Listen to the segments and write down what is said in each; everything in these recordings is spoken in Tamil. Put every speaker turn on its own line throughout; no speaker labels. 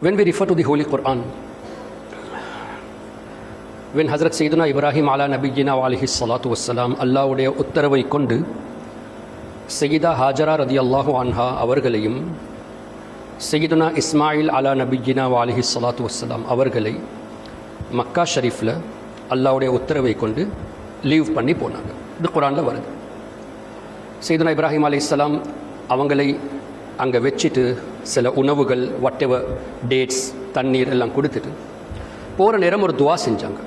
When we refer to the Holy Quran, when Hazrat Sayyidina Ibrahim ala Nabiyyina wa alayhi salatu wassalam அல்லாஹ்வுடைய உத்தரவை கொண்டு சையீதா ஹாஜரா ரதியல்லாஹு அன்ஹா அவர்களையும் சையீதுனா இஸ்மாயில் அலா நபிய்யினா வ அலைஹி ஸலாத்து வஸ்ஸலாம் அவர்களை மக்கா ஷரீஃபில் அல்லாஹ்வுடைய உத்தரவை கொண்டு லீவ் பண்ணி போனாங்க. இது குர்ஆனில் வருது. சையதுனா இப்ராஹிம் அலைஹிஸ்ஸலாம் அவங்களை அங்கே வச்சுட்டு சில உணவுகள் whatever டேட்ஸ் தண்ணீர் எல்லாம் கொடுத்துட்டு போகிற நேரம் ஒரு துவா செஞ்சாங்க.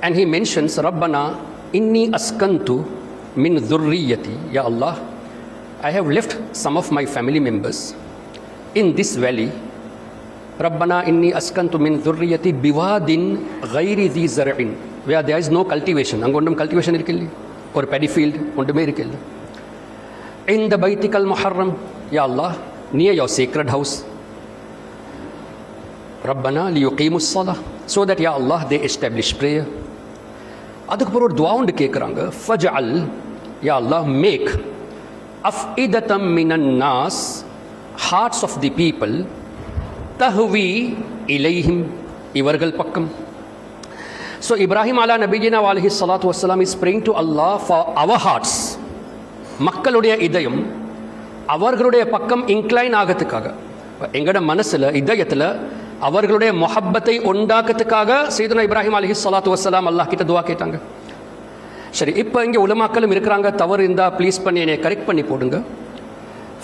And he mentions ரப்பனா இன்னி அஸ்கந்து min dhurriyyati, ya Allah, I have left some of my family members in this valley. Rabbana inni askantu min dhurriyyati biwadin ghairi dhi zar'in, where there is no cultivation. Angondam cultivation irukilla, or paddy field ondume irukilla. In the Baitikal Muharram, ya Allah, near your sacred house. Rabbana liyuqimus salah, so that ya Allah they establish prayer. அதுக்கப்புறம் ஒரு துவா ஒன்று கேட்குறாங்க. ஃபஜ்அல், யா அல்லாஹ், make அஃஇததம் மினன் Naz, hearts of the people, தஹ்வி இலைஹிம், இவர்கள் பக்கம். ஸோ இப்ராஹிம் அலா நபியினா அலைஹி ஸலாத்து வஸ்ஸலாம் is praying to Allah for our hearts, மக்களுடைய இதயம் அவர்களுடைய பக்கம் இன்க்ளைன் ஆகிறதுக்காக, எங்களோட மனசில் இதயத்தில் அவர்களுடைய மொஹப்பத்தை உண்டாக்கத்துக்காக சையதுனா இப்ராஹிம் அலைஹி ஸலாத்து வஸ்ஸலாம் அல்லாஹ் கிட்ட துவா கேட்டாங்க. சரி, இப்போ இங்கே உலமாக்களும் இருக்கிறாங்க, தவறு இருந்தால் ப்ளீஸ் பண்ணி என்னை கரெக்ட் பண்ணி போடுங்க.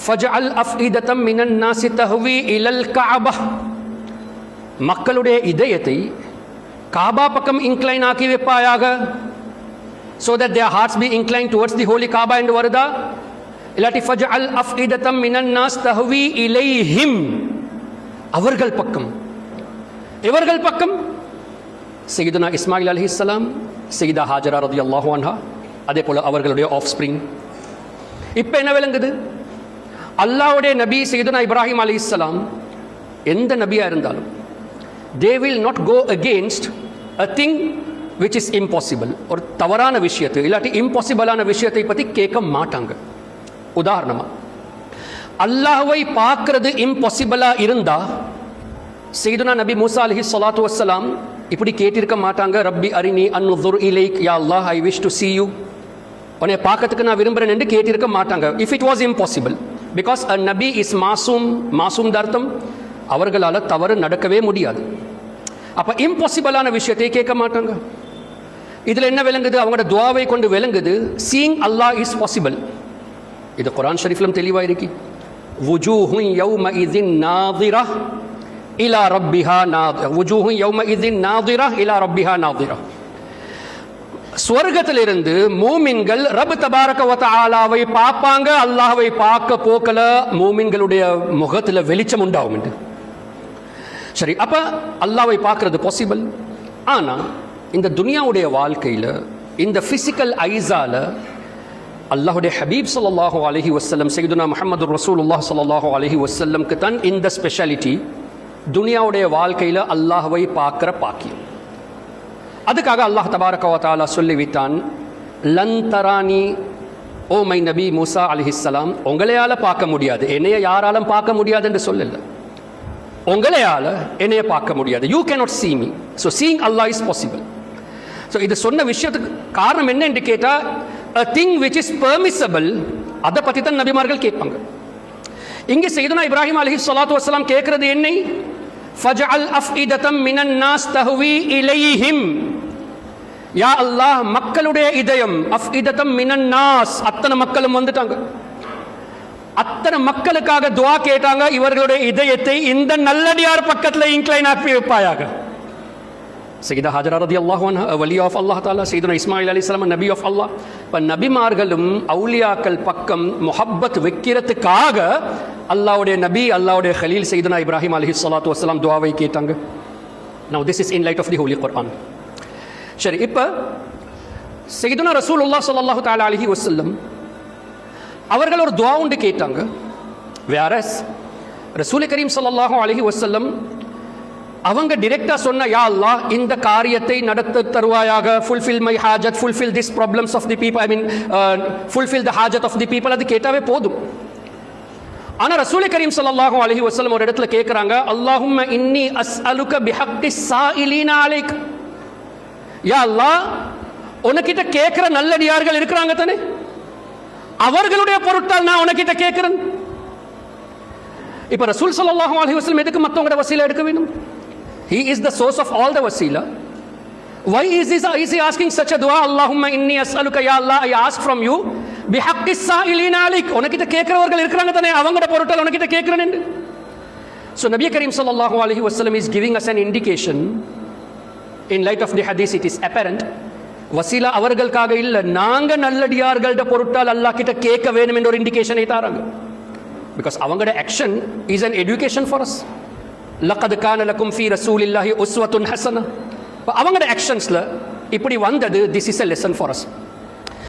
ஃபஜ்அல் அஃஇததம் மினன் நாஸி தஹ்வி இலல் கஅபா, மக்களுடைய இதயத்தை காபா பக்கம் இன்க்ளைன் ஆக்கி வைப்பாயாக, so that their hearts be inclined towards the holy Kaaba என்று வருதா? இல்லாட்டி ஃபஜ்அல் அஃஇததம் மினன் நாஸ் தஹ்வி இலைஹிம், அவர்கள் பக்கம். இவர்கள் பக்கம் சையதுனா இஸ்மாயில் அலைஹிஸ்ஸலாம், சையதா ஹாஜரா ரலியல்லாஹு அன்ஹா, அதே போல் அவர்களுடைய ஆஃப் ஸ்ப்ரிங். இப்போ என்ன விளங்குது? அல்லாஹ்வுடைய நபி சையதுனா இப்ராஹிம் அலைஹிஸ்ஸலாம் எந்த நபியாக இருந்தாலும் they will not go against a thing which is impossible. ஒரு தவறான விஷயத்தை இல்லாட்டி இம்பாசிபிளான விஷயத்தை பற்றி கேட்க மாட்டாங்க. உதாரணமாக, அல்லாஹ்வை பார்க்கறது இம்பாசிபிளாக இருந்தா சையதுனா நபி மூசா அலைஹி ஸலாத்து வஸ்ஸலாம் இப்படி கேட்டிருக்க மாட்டாங்க. ரப்பி அரினி அன்துர் இலைக், யா அல்லாஹ், I wish to see you, உன்னை பார்க்கறதுக்கு நான் விரும்புகிறேன் என்று கேட்டிருக்க மாட்டாங்க. If it was impossible, because a நபி இஸ் மாசூம். மாசூம் அர்த்தம் அவர்களால் தவறு நடக்கவே முடியாது. அப்போ இம்பாசிபிளான விஷயத்தை கேட்க மாட்டாங்க. இதில் என்ன விளங்குது? அவங்களோட துவாவை கொண்டு விளங்குது சீயிங் அல்லாஹ் இஸ் பாசிபிள். இது குர்ஆன் ஷரீஃபிலும் தெளிவாக இருக்கு. வுஜூஹு யௌமஇதின் நாதிரா இலா ரப்பிஹா நாதிரா, வுஜூஹு யௌமஇதின் நாதிரா இலா ரப்பிஹா நாதிரா. ஸ்வர்க்கத்திலிருந்து மூமின்கள் ரப் தபாரக வ தஆலாவை பார்ப்பாங்க. அல்லாஹ்வை பார்க்க போக்கல மூமின்களுடைய முகத்தில் வெளிச்சம் உண்டாகும் என்று. சரி, அப்போ அல்லாஹ்வை பார்க்கறது பாசிபிள். ஆனால் இந்த துனியாவுடைய வாழ்க்கையில் இந்த ஃபிசிக்கல் ஐஸால் அல்லாஹுடைய ஹபீப் ஸல்லல்லாஹு அலைஹி வஸல்லம் சையதுனா முஹம்மது ரசூலுல்லாஹ் ஸல்லல்லாஹு அலைஹி வஸல்லம்க்கு தான் இந்த ஸ்பெஷாலிட்டி, துனியாவுடைய வாழ்க்கையில் அல்லாஹ்வை பார்க்குற பாக்கியம். அதுக்காக அல்லாஹ் தபாரக வ தஆலா சொல்லிவிட்டான், லன் தரானி, ஓ மை நபி மூசா அலைஹிஸ்ஸலாம், உங்களையால் பார்க்க முடியாது, என்னைய யாராலும் பார்க்க முடியாது என்று சொல்லல. உங்களையால் என்னைய பார்க்க முடியாது, you cannot see me. So seeing Allah is possible. So இது சொன்ன விஷயத்துக்கு காரணம் என்ன என்று கேட்டால், a thing which is permissible, அதை பற்றி தான் நபிமார்கள் கேட்பாங்க. இங்கே சையதுனா இப்ராஹிம் அலைஹி ஸலாத்து வஸ்ஸலாம் கேட்கிறது என்ன? ஃபஜ்அல் அஃஇததம் மினன் நாஸ் தஹ்வி இலைஹிம், யா அல்லாஹ், மக்களுடைய இதயம், அஃஇததம் மினன் நாஸ், அத்தனை மக்களும் வந்துட்டாங்க. அத்தனை மக்களுக்காக துஆ கேட்டாங்க, இவர்களுடைய இதயத்தை இந்த நல்லடியார் பக்கத்தில் இன்க்ளைன் ஆக்கி வைப்பாயாக. சையதா ஹாஜரா ரலியல்லாஹு அன்ஹா, வலி ஆஃப் அல்லாஹ் தஆலா, சையதுனா இஸ்மாயில் அலைஹிஸ்ஸலாம் நபி ஆஃப் அல்லாஹ். இப்போ நபிமார்களும் அவுலியாக்கள் பக்கம் முஹப்பத் வைக்கிறதுக்காக அல்லாஹ்வுடைய நபி, அல்லாஹ்வுடைய கலீல் சையதுனா இப்ராஹிம் அலைஹி ஸலாத்து வஸ்ஸலாம் துஆவை கேட்டாங்க. Now this is in light of the holy Quran. சரி, இப்போ சையதுனா ரசூலுல்லாஹ் ஸல்லல்லாஹு தஆலா அலைஹி வஸல்லம் அவர்கள் ஒரு துஆ ஒன்று கேட்டாங்க. வேறஸ் ரசூல் கரீம் ஸல்லல்லாஹு அலைஹி வஸல்லம் அவங்க டிரெக்டாக சொன்ன, யா அல்லாஹ், இந்த காரியத்தை நடத்த தருவாயாக, ஃபுல்ஃபில் மை ஹாஜத், fulfil this problems of the people, I mean fulfil the ஹாஜத் ஆஃப் தி பீப்புள், அது கேட்டாவே போதும். ஆனா ரசூல் கரீம் ஸல்லல்லாஹு அலைஹி வஸல்லம் ஒரு இடத்துல கேக்குறாங்க, அல்லாஹும்ம இன்னி அஸ்அலுக பிஹக்கி ஸாயிலீன அலைக். யா அல்லாஹ், உனக்கிட்ட கேட்கிற நல்லடியார்கள் இருக்கிறாங்க தானே, அவர்களுடைய பொருட்டால் நான் உனக்கிட்ட கேட்கிறேன். இப்ப ரசூல் ஸல்லல்லாஹு அலைஹி வஸல்லம் எதுக்கு மத்தவங்களோட வசீலா எடுக்க வேண்டும்? He is the source of all the wasila. Why is he asking such a dua? Allahumma inni as'aluka, ya Allah, I ask from you bihaqqi sa'ilina alik. உனக்கிட்ட கேட்கிறவர்கள் இருக்கிறாங்க தானே, அவங்களோட பொருட்டால் உனக்கிட்ட கேட்கிறேன். So Nabi Karim sallallahu alaihi wasallam is giving us an indication. In light of the hadith, it is apparent வசீலா அவர்களுக்காக இல்ல, நாங்க நல்லடியார்கள்ட பொருட்டால் அல்லாஹ் கிட்ட கேட்க வேணும் என்ற ஒரு இண்டிகேஷனை தாராங்க. Because அவங்களோட action is an education for us. லக்கத் கான லக்கும் ஃபீ ரசூலில்லாஹி உஸ்வத்துன் ஹஸனா. அவங்களோட ஆக்ஷன்ஸ்ல இப்படி வந்தது, this is a lesson for us.